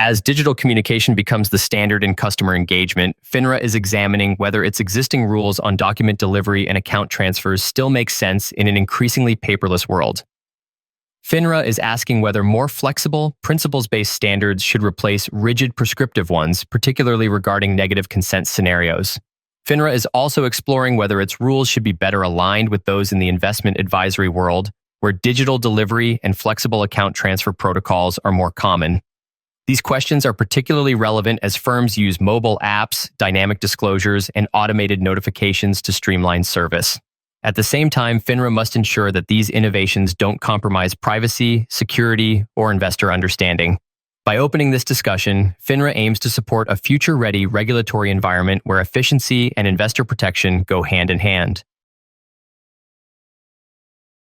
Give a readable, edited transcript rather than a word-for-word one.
As digital communication becomes the standard in customer engagement, FINRA is examining whether its existing rules on document delivery and account transfers still make sense in an increasingly paperless world. FINRA is asking whether more flexible, principles-based standards should replace rigid prescriptive ones, particularly regarding negative consent scenarios. FINRA is also exploring whether its rules should be better aligned with those in the investment advisory world, where digital delivery and flexible account transfer protocols are more common. These questions are particularly relevant as firms use mobile apps, dynamic disclosures, and automated notifications to streamline service. At the same time, FINRA must ensure that these innovations don't compromise privacy, security, or investor understanding. By opening this discussion, FINRA aims to support a future-ready regulatory environment where efficiency and investor protection go hand in hand.